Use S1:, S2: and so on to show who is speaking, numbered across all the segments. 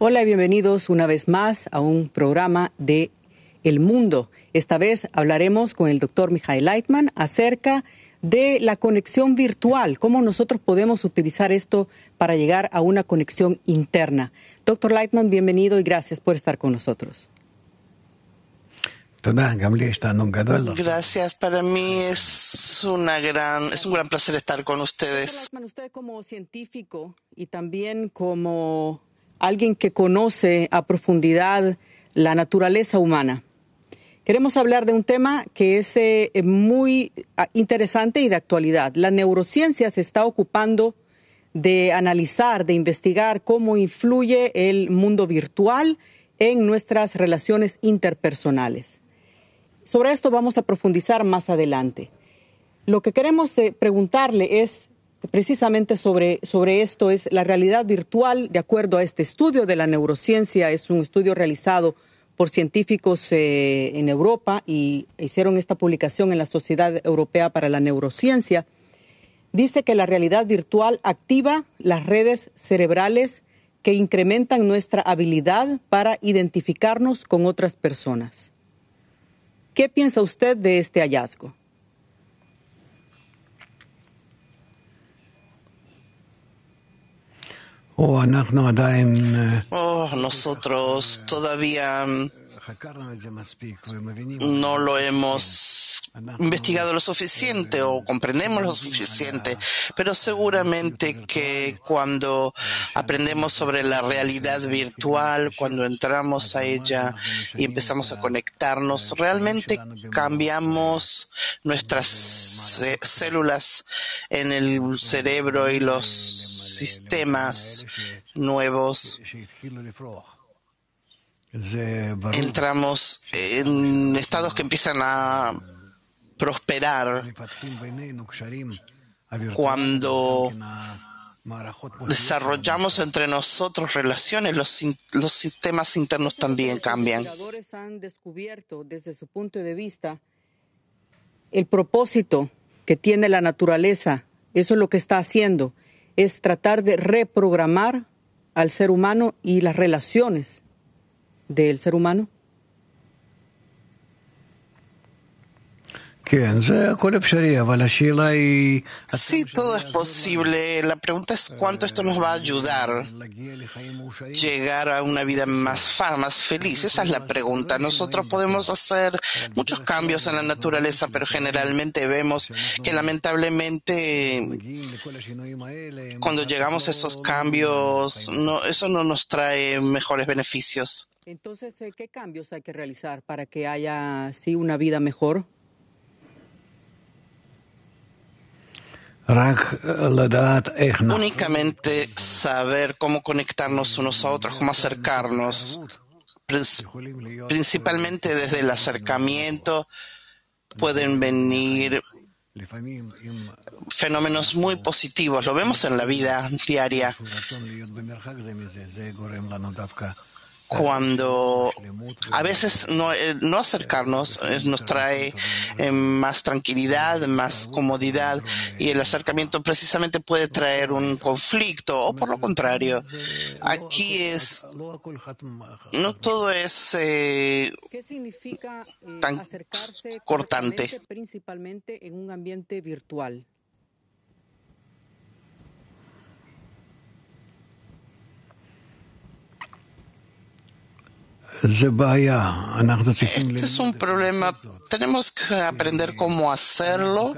S1: Hola y bienvenidos una vez más a un programa de El Mundo. Esta vez hablaremos con el doctor Michael Leitman acerca de la conexión virtual, cómo nosotros podemos utilizar esto para llegar a una conexión interna. Doctor Leitman, bienvenido y gracias por estar con nosotros.
S2: Gracias, para mí es un gran placer estar con ustedes.
S1: Leitman, usted como científico y también como alguien que conoce a profundidad la naturaleza humana, queremos hablar de un tema que es muy interesante y de actualidad. La neurociencia se está ocupando de analizar, de investigar cómo influye el mundo virtual en nuestras relaciones interpersonales. Sobre esto vamos a profundizar más adelante. Lo que queremos preguntarle es precisamente sobre esto, es la realidad virtual, de acuerdo a este estudio de la neurociencia. Es un estudio realizado por científicos en Europa y hicieron esta publicación en la Sociedad Europea para la Neurociencia. Dice que la realidad virtual activa las redes cerebrales que incrementan nuestra habilidad para identificarnos con otras personas. ¿Qué piensa usted de este hallazgo?
S2: Nosotros todavía no lo hemos investigado lo suficiente o comprendemos lo suficiente, pero seguramente que cuando aprendemos sobre la realidad virtual, cuando entramos a ella y empezamos a conectarnos, realmente cambiamos nuestras células en el cerebro y los sistemas nuevos. Entramos en estados que empiezan a prosperar cuando desarrollamos entre nosotros relaciones. Los sistemas internos también cambian.
S1: Los investigadores han descubierto desde su punto de vista el propósito que tiene la naturaleza. Eso es lo que está haciendo, es tratar de reprogramar al ser humano y las relaciones del ser humano.
S2: Sí, todo es posible. La pregunta es cuánto esto nos va a ayudar a llegar a una vida más feliz. Esa es la pregunta. Nosotros podemos hacer muchos cambios en la naturaleza, pero generalmente vemos que lamentablemente cuando llegamos a esos cambios, eso no nos trae mejores beneficios.
S1: Entonces, ¿qué cambios hay que realizar para que haya así una vida mejor?
S2: Únicamente saber cómo conectarnos unos a otros, cómo acercarnos, principalmente desde el acercamiento pueden venir fenómenos muy positivos. Lo vemos en la vida diaria. Cuando a veces no acercarnos nos trae más tranquilidad, más comodidad, y el acercamiento precisamente puede traer un conflicto, o por lo contrario, aquí no todo es
S1: ¿Qué significa
S2: tan
S1: acercarse
S2: cortante.
S1: principalmente en un ambiente virtual?
S2: Este es un problema. Tenemos que aprender cómo hacerlo,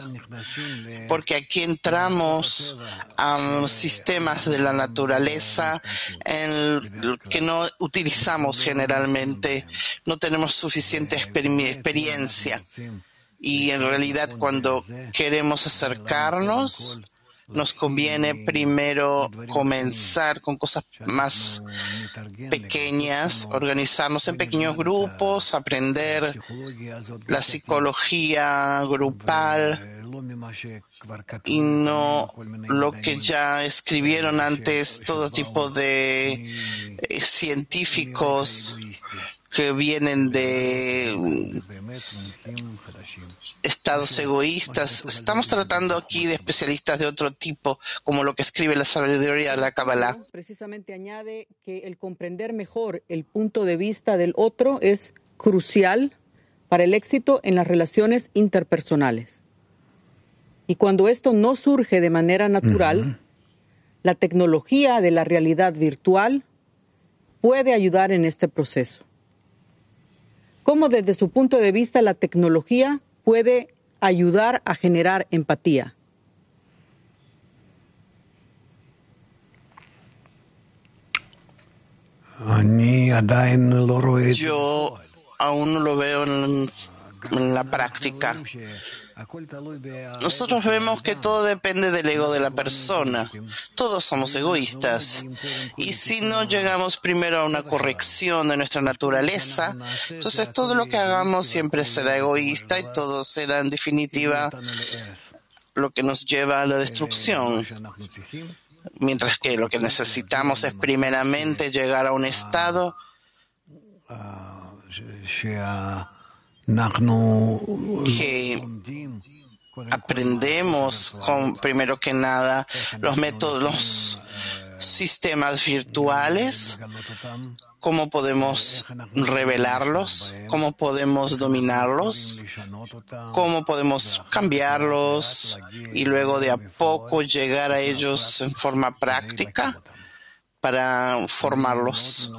S2: porque aquí entramos a sistemas de la naturaleza que no utilizamos generalmente. No tenemos suficiente experiencia. Y en realidad, cuando queremos acercarnos, nos conviene primero comenzar con cosas más pequeñas, organizarnos en pequeños grupos, aprender la psicología grupal y no lo que ya escribieron antes todo tipo de científicos que vienen de estados egoístas. Estamos tratando aquí de especialistas de otro tipo, como lo que escribe la sabiduría de la Kabbalah.
S1: Precisamente añade que el comprender mejor el punto de vista del otro es crucial para el éxito en las relaciones interpersonales. Y cuando esto no surge de manera natural, la tecnología de la realidad virtual puede ayudar en este proceso. ¿Cómo desde su punto de vista la tecnología puede ayudar a generar empatía?
S2: Yo aún no lo veo en la práctica. Nosotros vemos que todo depende del ego de la persona. Todos somos egoístas. Y si no llegamos primero a una corrección de nuestra naturaleza, entonces todo lo que hagamos siempre será egoísta y todo será en definitiva lo que nos lleva a la destrucción. Mientras que lo que necesitamos es primeramente llegar a un estado que aprendemos primero que nada los métodos, los sistemas virtuales, cómo podemos revelarlos, cómo podemos dominarlos, cómo podemos cambiarlos y luego de a poco llegar a ellos en forma práctica para formarlos.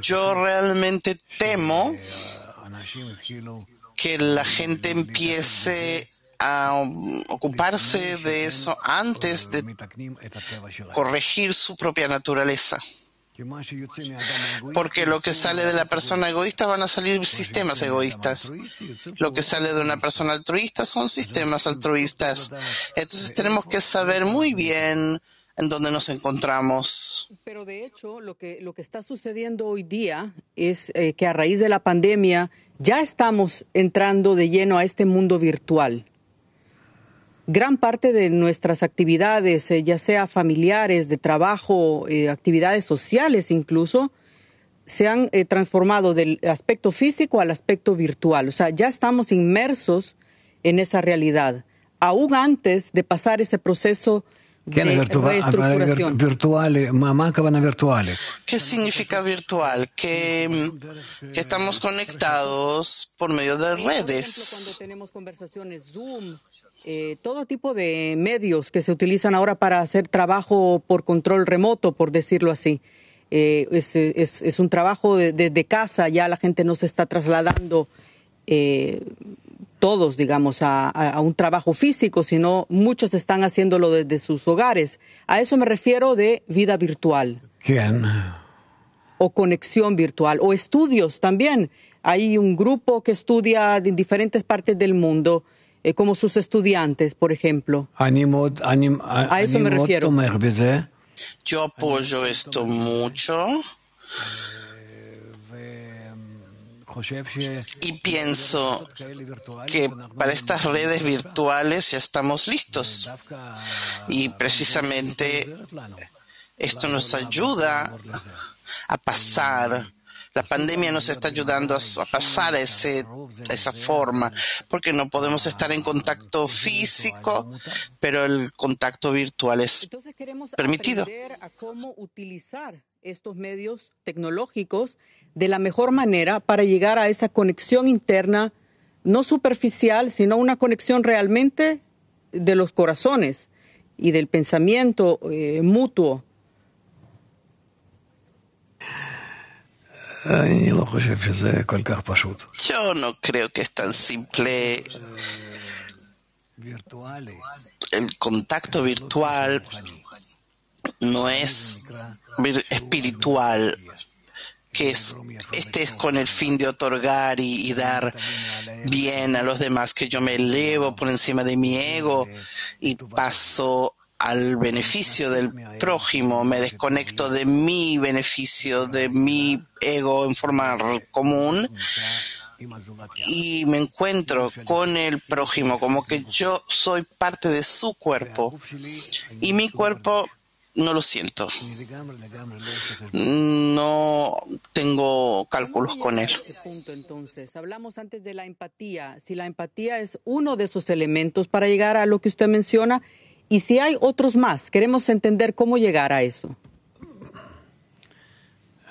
S2: Yo realmente temo que la gente empiece a ocuparse de eso antes de corregir su propia naturaleza. Porque lo que sale de la persona egoísta van a salir sistemas egoístas. Lo que sale de una persona altruista son sistemas altruistas. Entonces tenemos que saber muy bien en dónde nos encontramos.
S1: Pero de hecho, lo que está sucediendo hoy día es que a raíz de la pandemia ya estamos entrando de lleno a este mundo virtual. Gran parte de nuestras actividades, ya sea familiares, de trabajo, actividades sociales incluso, se han transformado del aspecto físico al aspecto virtual. O sea, ya estamos inmersos en esa realidad, aún antes de pasar ese proceso de reestructuración.
S2: ¿Qué significa virtual? Que estamos conectados por medio de redes.
S1: Por ejemplo, cuando tenemos conversaciones Zoom, todo tipo de medios que se utilizan ahora para hacer trabajo por control remoto, por decirlo así. Es un trabajo de casa, ya la gente no se está trasladando todos, digamos, a un trabajo físico, sino muchos están haciéndolo desde sus hogares. A eso me refiero de vida virtual.
S3: ¿Quién?
S1: O conexión virtual, o estudios también. Hay un grupo que estudia en diferentes partes del mundo, como sus estudiantes, por ejemplo. A eso me refiero.
S2: Yo apoyo esto mucho. Y pienso que para estas redes virtuales ya estamos listos. Y precisamente esto nos ayuda a pasar. La pandemia nos está ayudando a pasar a esa forma, porque no podemos estar en contacto físico, pero el contacto virtual es
S1: Entonces queremos
S2: permitido.
S1: aprender a cómo utilizar estos medios tecnológicos de la mejor manera para llegar a esa conexión interna, no superficial, sino una conexión realmente de los corazones y del pensamiento mutuo.
S2: Yo no creo que es tan simple. El contacto virtual no es espiritual, que este es con el fin de otorgar y dar bien a los demás, que yo me elevo por encima de mi ego y paso al beneficio del prójimo, me desconecto de mi beneficio, de mi ego en forma común y me encuentro con el prójimo, como que yo soy parte de su cuerpo y mi cuerpo no lo siento. No tengo cálculos con él.
S1: A ese punto, entonces, hablamos antes de la empatía. Si la empatía es uno de esos elementos para llegar a lo que usted menciona, y si hay otros más, queremos entender cómo llegar a eso.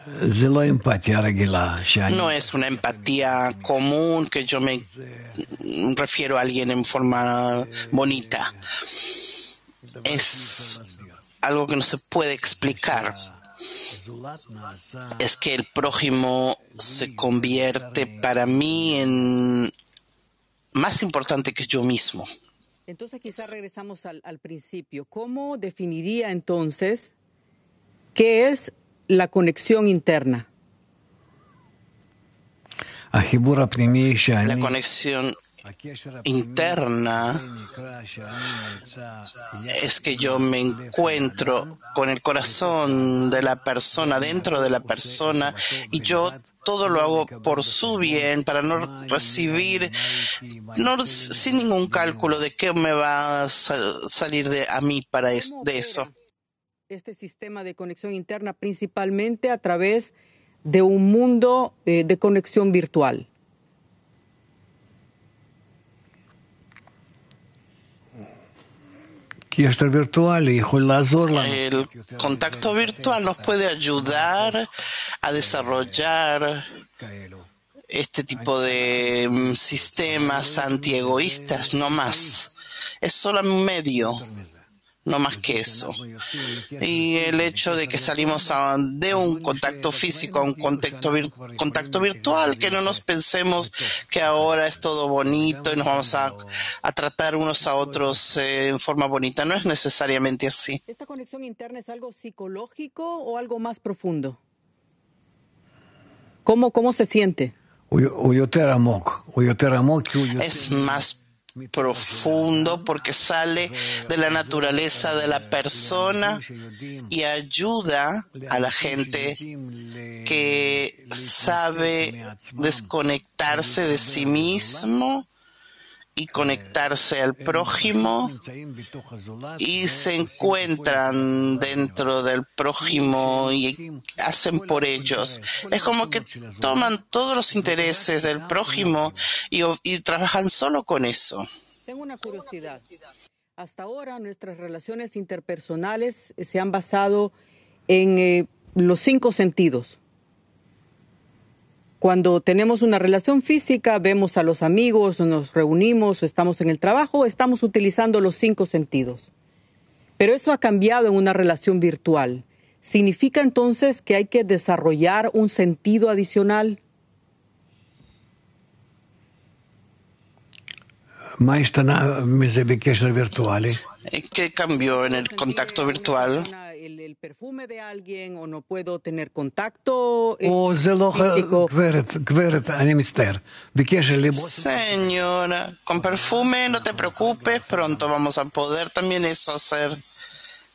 S2: No es una empatía común que yo me refiero a alguien en forma bonita. Es algo que no se puede explicar. Es que el prójimo se convierte para mí en más importante que yo mismo.
S1: Entonces quizás regresamos al principio. ¿Cómo definiría entonces qué es la conexión interna?
S2: La conexión interna es que yo me encuentro con el corazón de la persona, dentro de la persona, y yo todo lo hago por su bien, para no recibir, sin ningún cálculo de qué me va a salir a mí de eso.
S1: Este sistema de conexión interna principalmente a través de un mundo de conexión virtual.
S2: El contacto virtual nos puede ayudar a desarrollar este tipo de sistemas antiegoístas, no más. Es solo un medio, no más que eso. Y el hecho de que salimos de un contacto físico a un contacto virtual, que no nos pensemos que ahora es todo bonito y nos vamos a tratar unos a otros en forma bonita. No es necesariamente así.
S1: ¿Esta conexión interna es algo psicológico o algo más profundo? ¿Cómo se siente?
S2: Es más profundo porque sale de la naturaleza de la persona y ayuda a la gente que sabe desconectarse de sí mismo y conectarse al prójimo y se encuentran dentro del prójimo y hacen por ellos. Es como que toman todos los intereses del prójimo y trabajan solo con eso.
S1: Tengo una curiosidad. Hasta ahora nuestras relaciones interpersonales se han basado en los 5 sentidos. Cuando tenemos una relación física, vemos a los amigos, o nos reunimos, o estamos en el trabajo, estamos utilizando los 5 sentidos. Pero eso ha cambiado en una relación virtual. ¿Significa entonces que hay que desarrollar un sentido adicional?
S2: ¿Qué cambió en el contacto virtual?
S1: El perfume de alguien o no puedo tener contacto físico.
S2: Señora, con perfume no te preocupes, pronto vamos a poder también eso hacer.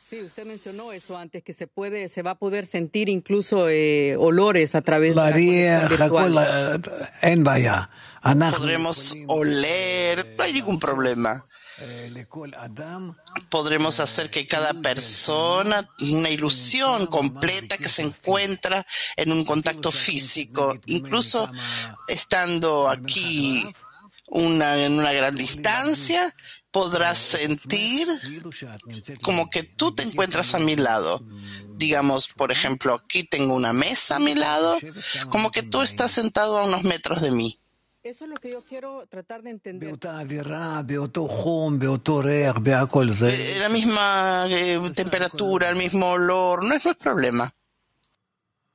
S1: Sí, usted mencionó eso antes, que se va a poder sentir incluso olores a través de la conexión virtual.
S2: Podremos oler, no hay ningún problema. Podremos hacer que cada persona, una ilusión completa que se encuentra en un contacto físico, incluso estando aquí en una gran distancia, podrás sentir como que tú te encuentras a mi lado. Digamos, por ejemplo, aquí tengo una mesa a mi lado, como que tú estás sentado a unos metros de mí.
S1: Eso es lo que yo quiero tratar de entender.
S2: La misma temperatura, el mismo olor, no es problema.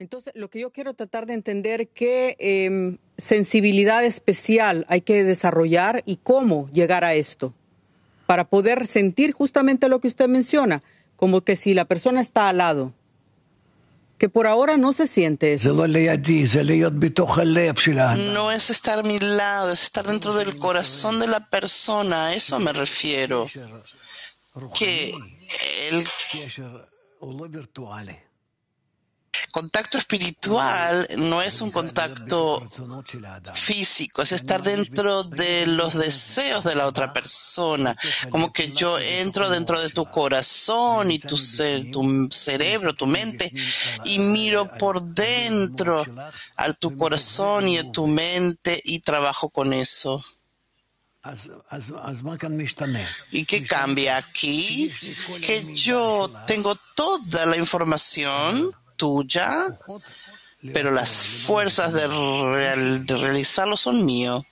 S1: Entonces, lo que yo quiero tratar de entender, qué sensibilidad especial hay que desarrollar y cómo llegar a esto, para poder sentir justamente lo que usted menciona, como que si la persona está al lado, que por ahora no se siente eso.
S2: No es estar a mi lado, es estar dentro del corazón de la persona, a eso me refiero. Contacto espiritual no es un contacto físico, es estar dentro de los deseos de la otra persona. Como que yo entro dentro de tu corazón y tu cerebro, tu mente, y miro por dentro a tu corazón y a tu mente y trabajo con eso. ¿Y qué cambia aquí? Que yo tengo toda la información tuya, pero las fuerzas de realizarlo son míos.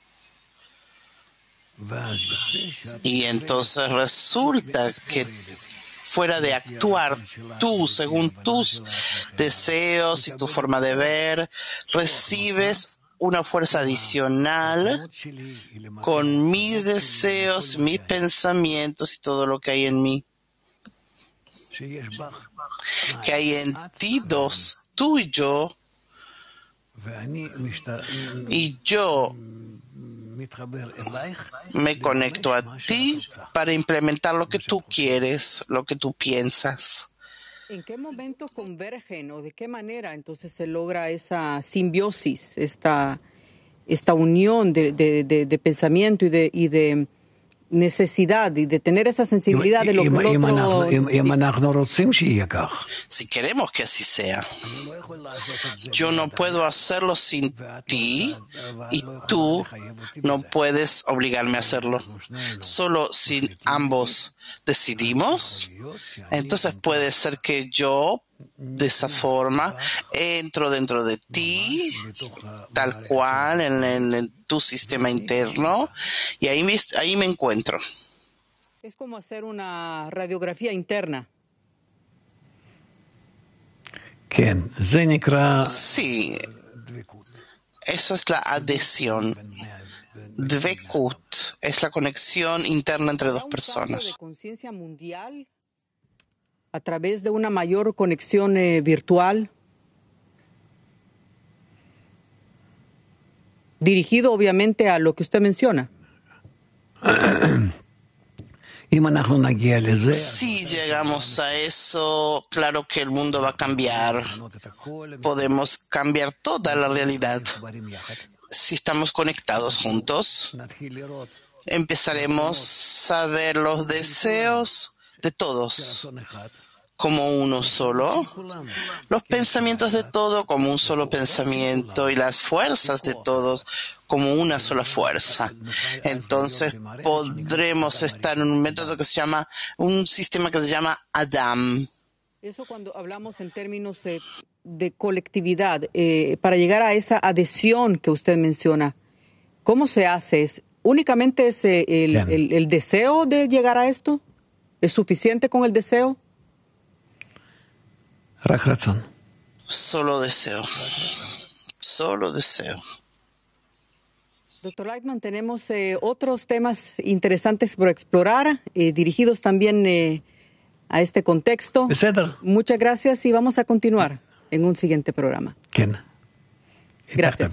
S2: Y entonces resulta que fuera de actuar tú según tus deseos y tu forma de ver, recibes una fuerza adicional con mis deseos, mis pensamientos y todo lo que hay en mí. Que hay en ti dos, tú y yo me conecto a ti para implementar lo que tú quieres, lo que tú piensas.
S1: ¿En qué momento convergen o de qué manera entonces se logra esa simbiosis, esta unión de pensamiento y de necesidad y de tener esa sensibilidad de lo que el otro...
S2: Si queremos que así sea, yo no puedo hacerlo sin ti y tú no puedes obligarme a hacerlo. Solo si ambos decidimos, entonces puede ser que yo de esa forma entro dentro de ti, tal cual, en tu sistema interno, y ahí me encuentro.
S1: Es como hacer una radiografía interna.
S2: Sí, eso es la adhesión. Dvekut es la conexión interna entre dos personas.
S1: ¿De conciencia mundial a través de una mayor conexión virtual? Dirigido obviamente a lo que usted menciona.
S2: Si llegamos a eso, claro que el mundo va a cambiar. Podemos cambiar toda la realidad. Si estamos conectados juntos, empezaremos a ver los deseos de todos como uno solo, los pensamientos de todo como un solo pensamiento y las fuerzas de todos como una sola fuerza. Entonces podremos estar en un método que se llama, un sistema que se llama Adam.
S1: Eso cuando hablamos en términos de colectividad, para llegar a esa adhesión que usted menciona, ¿cómo se hace? ¿Únicamente es el deseo de llegar a esto? ¿Es suficiente con el deseo?
S2: Solo deseo. Solo deseo.
S1: Doctor Lightman, tenemos otros temas interesantes por explorar, dirigidos también a este contexto. Muchas gracias y vamos a continuar en un siguiente programa.
S3: Gracias.